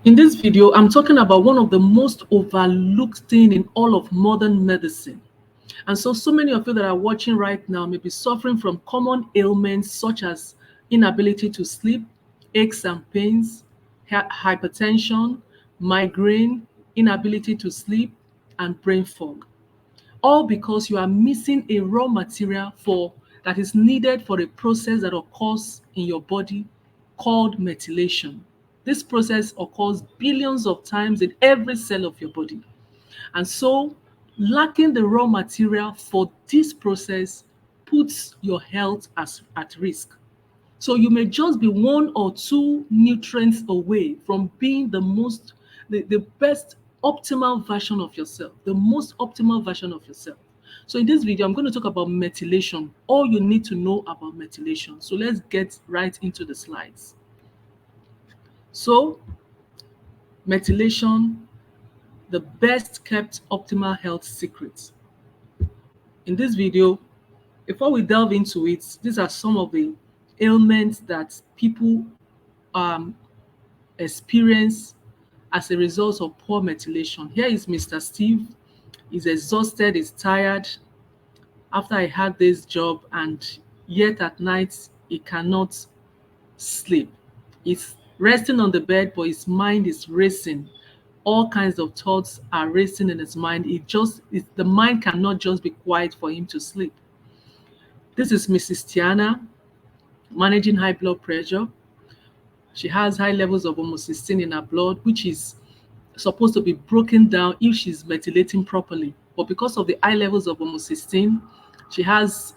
In this video, I'm talking about one of the most overlooked thing in all of modern medicine. And so many of you that are watching right now may be suffering from common ailments such as inability to sleep, aches and pains, hypertension, migraine, inability to sleep, and brain fog. All because you are missing a raw material that is needed for a process that occurs in your body called methylation. This process occurs billions of times in every cell of your body. And so lacking the raw material for this process puts your health at risk. So you may just be one or two nutrients away from being the best optimal version of yourself, the most optimal version of yourself. So in this video, I'm going to talk about methylation, all you need to know about methylation. So let's get right into the slides. So methylation, the best kept optimal health secrets. In this video, before we delve into it, these are some of the ailments that people um, experience as a result of poor methylation. Here is Mr. Steve. He's exhausted, he's tired after I had this job, and yet at night he cannot sleep. He's resting on the bed, but his mind is racing. All kinds of thoughts are racing in his mind. The mind cannot just be quiet for him to sleep. This is Mrs. Tiana managing high blood pressure. She has high levels of homocysteine in her blood, which is supposed to be broken down if she's methylating properly. But because of the high levels of homocysteine, she has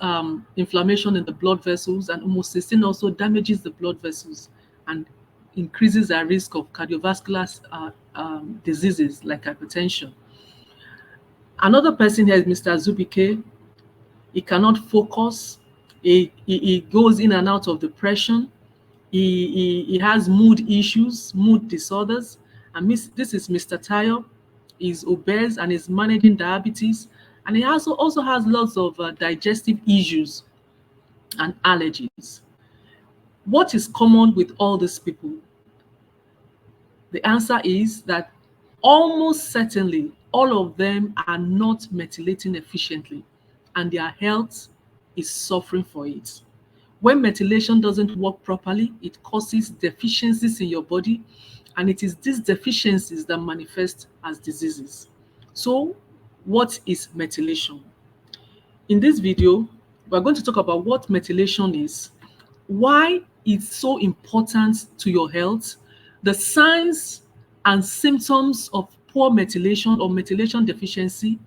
inflammation in the blood vessels, and homocysteine also damages the blood vessels and increases her risk of cardiovascular diseases like hypertension. Another person here is Mr. Zubike. He cannot focus. He goes in and out of depression. He has mood issues, mood disorders. And this is Mr. Tayo. He's obese and is managing diabetes. And he also has lots of digestive issues and allergies. What is common with all these people? The answer is that almost certainly all of them are not methylating efficiently, and their health is suffering for it. When methylation doesn't work properly, it causes deficiencies in your body, and it is these deficiencies that manifest as diseases. So, what is methylation? In this video, we're going to talk about what methylation is, why it's so important to your health, the signs and symptoms of poor methylation or methylation deficiency,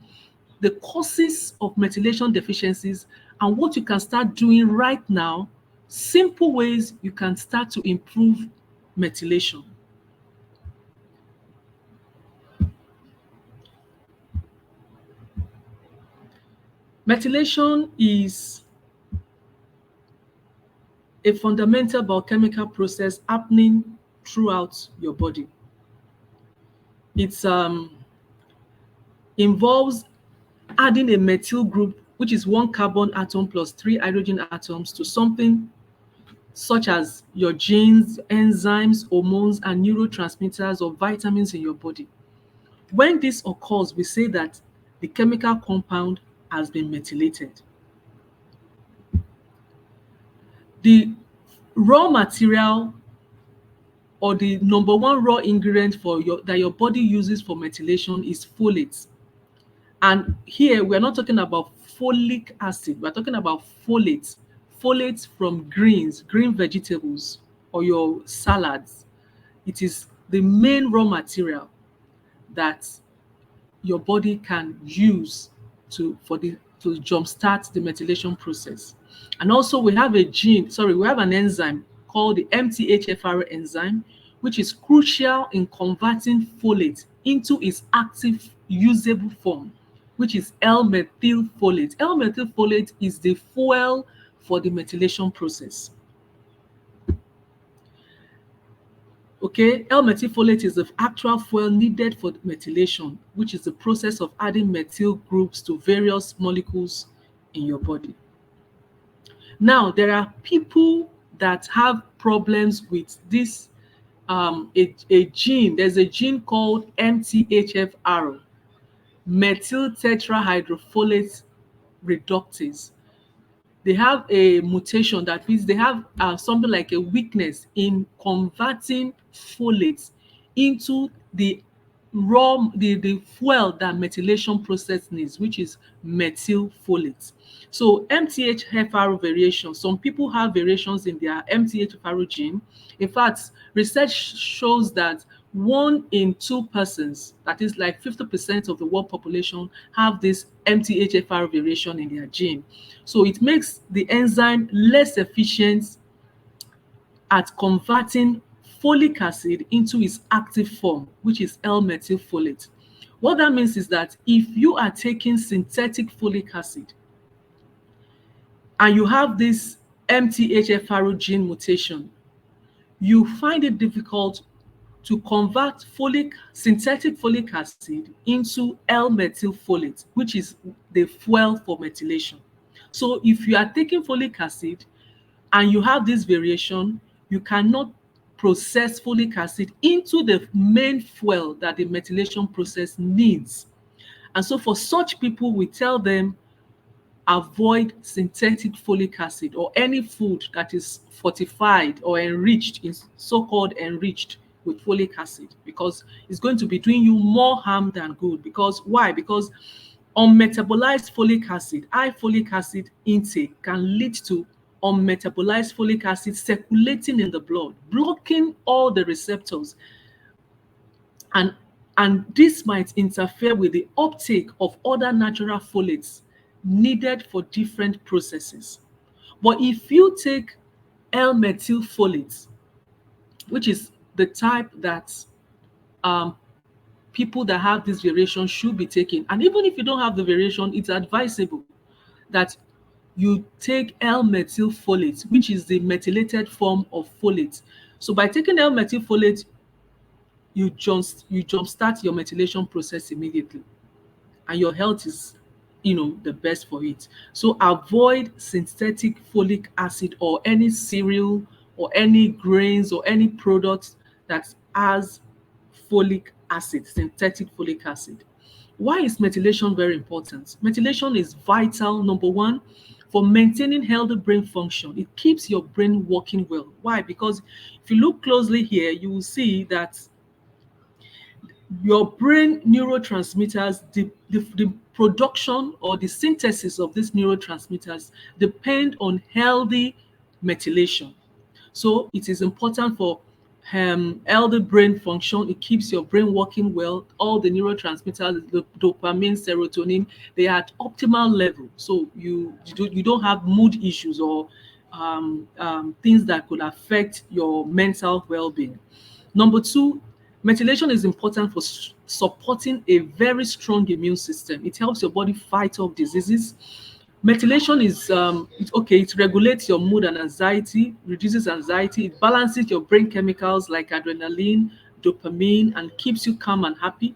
the causes of methylation deficiencies, and what you can start doing right now, simple ways you can start to improve methylation. Methylation is a fundamental biochemical process happening throughout your body. It involves adding a methyl group, which is one carbon atom plus three hydrogen atoms, to something such as your genes, enzymes, hormones, and neurotransmitters or vitamins in your body. When this occurs, we say that the chemical compound has been methylated. The raw material or the number one raw ingredient that your body uses for methylation is folate. And here we're not talking about folic acid, we're talking about folate. Folate from green vegetables, or your salads. It is the main raw material that your body can use to jumpstart the methylation process. And also we have an enzyme called the MTHFR enzyme, which is crucial in converting folate into its active usable form, which is L-methylfolate. L-methylfolate is the fuel for the methylation process. Okay, L-methylfolate is the actual fuel needed for methylation, which is the process of adding methyl groups to various molecules in your body. Now, there are people that have problems with this a gene. There's a gene called MTHFR, methyl tetrahydrofolate reductase. They have a mutation, that means they have something like a weakness in converting folates into the fuel that methylation process needs, which is methylfolate. So MTHFR variation, some people have variations in their MTHFR gene. In fact, research shows that 1 in 2 persons, that is like 50% of the world population, have this MTHFR variation in their gene. So it makes the enzyme less efficient at converting folic acid into its active form, which is L-methylfolate. What that means is that if you are taking synthetic folic acid and you have this MTHFR gene mutation, you find it difficult to convert synthetic folic acid into L-methylfolate, which is the fuel for methylation. So if you are taking folic acid and you have this variation, you cannot process folic acid into the main fuel that the methylation process needs. And so for such people, we tell them avoid synthetic folic acid or any food that is fortified or enriched, is so-called enriched with folic acid, because it's going to be doing you more harm than good. Because why? Because unmetabolized folic acid, high folic acid intake can lead to unmetabolized folic acid circulating in the blood, blocking all the receptors, and this might interfere with the uptake of other natural folates needed for different processes. But if you take L-methylfolate, which is the type that um, people that have this variation should be taking, and even if you don't have the variation, it's advisable that you take L-methylfolate, which is the methylated form of folate. So by taking L-methylfolate, you jumpstart your methylation process immediately, and your health is, the best for it. So avoid synthetic folic acid or any cereal or any grains or any product that has folic acid, synthetic folic acid. Why is methylation very important? Methylation is vital, number one, for maintaining healthy brain function. It keeps your brain working well. Why? Because if you look closely here, you will see that your brain neurotransmitters, the production or the synthesis of these neurotransmitters depend on healthy methylation. So it is important for healthy brain function. It keeps your brain working well. All the neurotransmitters, the dopamine, serotonin, they are at optimal level. So you don't have mood issues or things that could affect your mental well-being. Number two, methylation is important for supporting a very strong immune system. It helps your body fight off diseases. Methylation is it regulates your mood and anxiety, reduces anxiety, it balances your brain chemicals like adrenaline, dopamine, and keeps you calm and happy.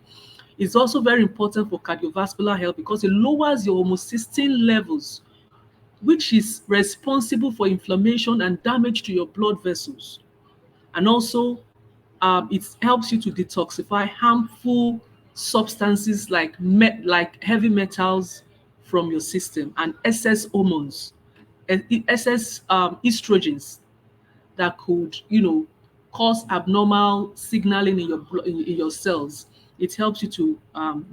It's also very important for cardiovascular health because it lowers your homocysteine levels, which is responsible for inflammation and damage to your blood vessels. And also, it helps you to detoxify harmful substances like heavy metals from your system, and excess hormones and excess estrogens that could cause abnormal signaling in in your cells. It helps you to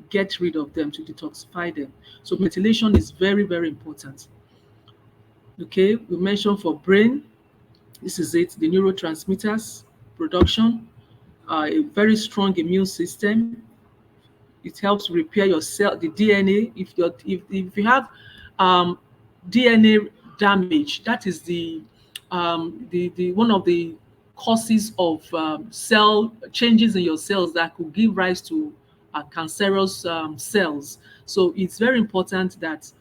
get rid of them, to detoxify them. So methylation is very, very important. Okay, we mentioned for brain, this is it, the neurotransmitters production, a very strong immune system. It helps repair your cell, the DNA. If you have um, DNA damage, that is the one of the causes of cell changes in your cells that could give rise to cancerous cells. So it's very important that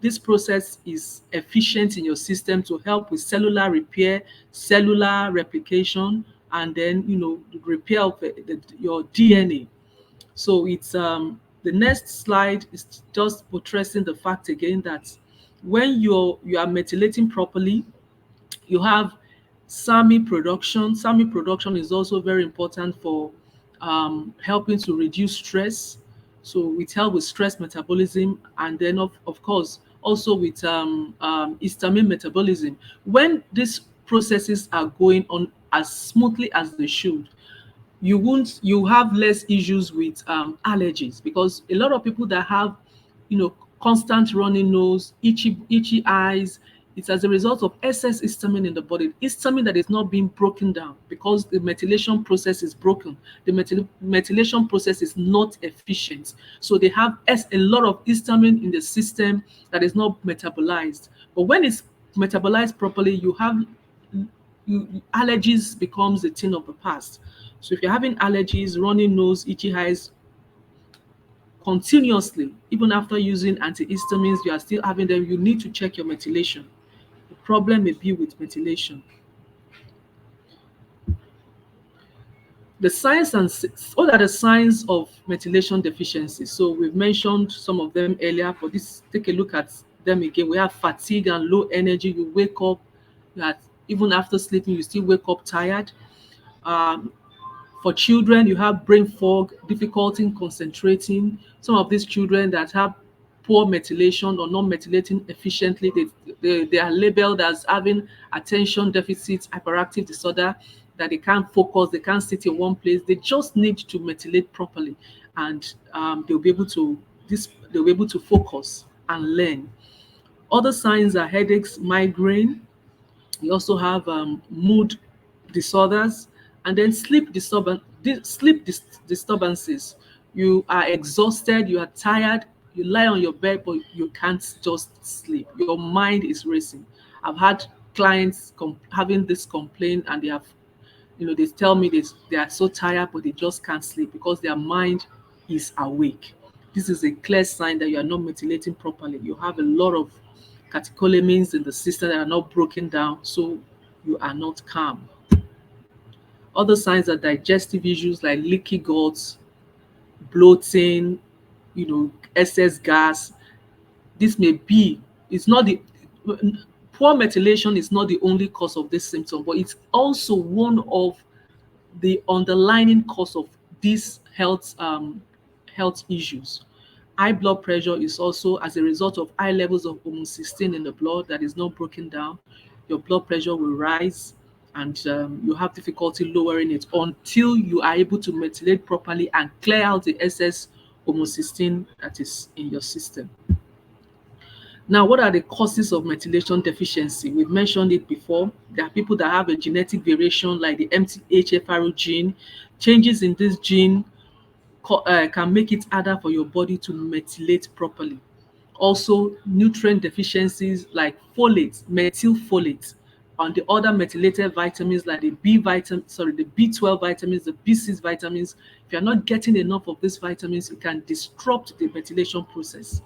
this process is efficient in your system to help with cellular repair, cellular replication, and then the repair of your DNA. So it's the next slide is just buttressing the fact again that when you are methylating properly, you have SAMI production is also very important for helping to reduce stress. So it helps with stress metabolism, and then of course also with histamine metabolism. When these processes are going on as smoothly as they should, you have less issues with allergies, because a lot of people that have, constant running nose, itchy eyes, it's as a result of excess histamine in the body, histamine that is not being broken down because the methylation process is broken. The methylation process is not efficient, so they have a lot of histamine in the system that is not metabolized. But when it's metabolized properly, allergies becomes a thing of the past. So if you're having allergies, running nose, itchy eyes continuously, even after using antihistamines, you are still having them, you need to check your methylation. The problem may be with methylation. The signs and what are the signs of methylation deficiency? So we've mentioned some of them earlier, but this take a look at them again. We have fatigue and low energy. You wake up, that even after sleeping, you still wake up tired. Um, For children, you have brain fog, difficulty in concentrating. Some of these children that have poor methylation or not methylating efficiently, they are labeled as having attention deficit hyperactive disorder, that they can't focus, they can't sit in one place. They just need to methylate properly, and they'll be able to focus and learn. Other signs are headaches, migraine. You also have mood disorders, and then disturbances. You are exhausted, you are tired, you lie on your bed, but you can't just sleep. Your mind is racing. I've had clients having this complaint, and they tell me they are so tired, but they just can't sleep because their mind is awake. This is a clear sign that you are not methylating properly. You have a lot of catecholamines in the system that are not broken down, so you are not calm. Other signs are digestive issues like leaky gut, bloating, excess gas. This may be, it's not the poor methylation is not the only cause of this symptom, but it's also one of the underlying cause of these health issues. High blood pressure is also as a result of high levels of homocysteine in the blood that is not broken down. Your blood pressure will rise, and you have difficulty lowering it until you are able to methylate properly and clear out the excess homocysteine that is in your system. Now, what are the causes of methylation deficiency? We've mentioned it before. There are people that have a genetic variation like the MTHFR gene. Changes in this gene can make it harder for your body to methylate properly. Also, nutrient deficiencies like folate, methylfolate, and the other methylated vitamins like the B12 vitamins, the B6 vitamins. If you're not getting enough of these vitamins, it can disrupt the methylation process.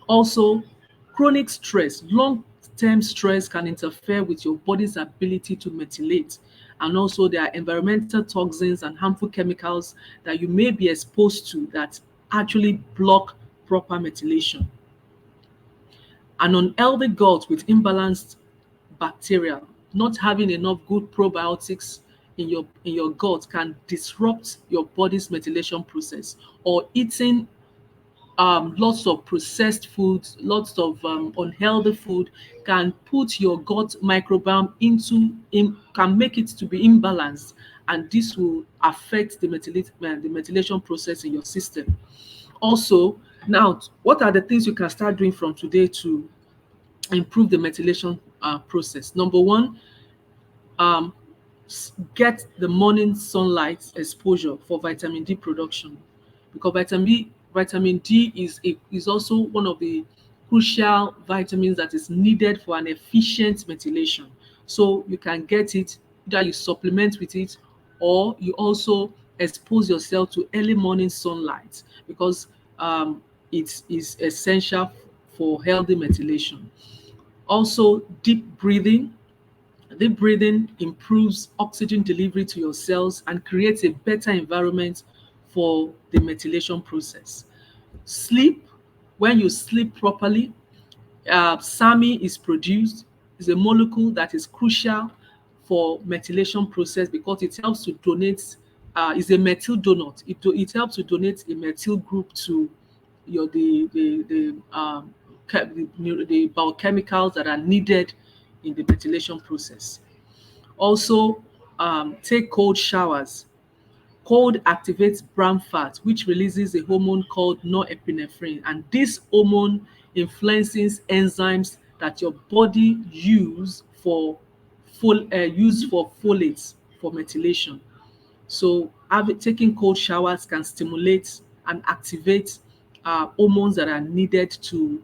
Also, chronic stress, long-term stress can interfere with your body's ability to methylate. And also, there are environmental toxins and harmful chemicals that you may be exposed to that actually block proper methylation. An unhealthy gut with imbalanced bacteria, not having enough good probiotics in your gut can disrupt your body's methylation process. Or eating lots of processed foods, lots of unhealthy food can put your gut microbiome can make it to be imbalanced, and this will affect the methylation process in your system. Also, now, what are the things you can start doing from today to improve the methylation process? Number one, um, get the morning sunlight exposure for vitamin D production, because vitamin D is also one of the crucial vitamins that is needed for an efficient methylation. So you can get it, either you supplement with it, or you also expose yourself to early morning sunlight, because it is essential for healthy methylation. Also, deep breathing improves oxygen delivery to your cells and creates a better environment for the methylation process. Sleep, when you sleep properly, SAMI is produced. Is a molecule that is crucial for methylation process because it helps to donate. Is a methyl donut. It helps to donate a methyl group to your the biochemicals that are needed in the methylation process. Also, take cold showers. Cold activates brown fat, which releases a hormone called norepinephrine, and this hormone influences enzymes that your body use for folates for methylation. So, taking cold showers can stimulate and activate hormones that are needed to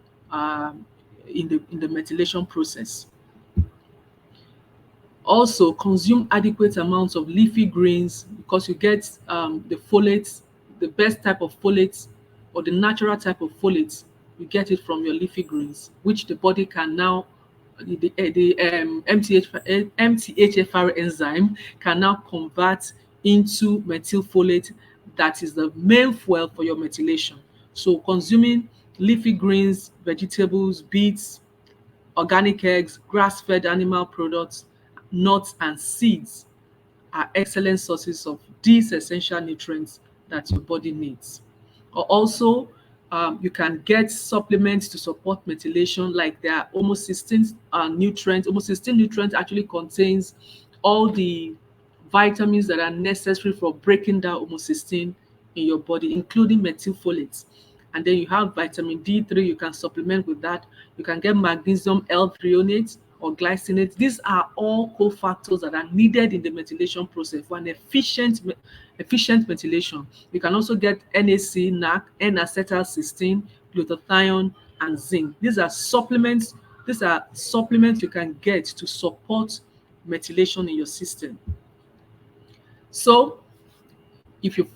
in the methylation process. Also, consume adequate amounts of leafy greens because you get the folates, the best type of folates or the natural type of folates. You get it from your leafy greens, which the body can now the MTHFR enzyme can now convert into methylfolate that is the main fuel for your methylation. So consuming leafy greens, vegetables, beets, organic eggs, grass-fed animal products, nuts and seeds are excellent sources of these essential nutrients that your body needs. Or also, you can get supplements to support methylation, like there are homocysteine nutrients. Homocysteine nutrient actually contains all the vitamins that are necessary for breaking down homocysteine in your body, including methylfolates. And then you have vitamin D3, you can supplement with that. You can get magnesium L-threonate or glycinate. These are all cofactors that are needed in the methylation process for an efficient methylation. You can also get NAC, NAC, N-acetylcysteine, glutathione, and zinc. These are supplements you can get to support methylation in your system. So, if you've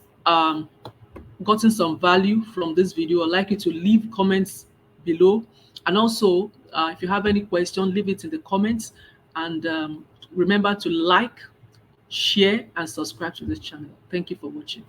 gotten some value from this video, I'd like you to leave comments below. And also, if you have any question, leave it in the comments. And remember to like, share, and subscribe to this channel. Thank you for watching.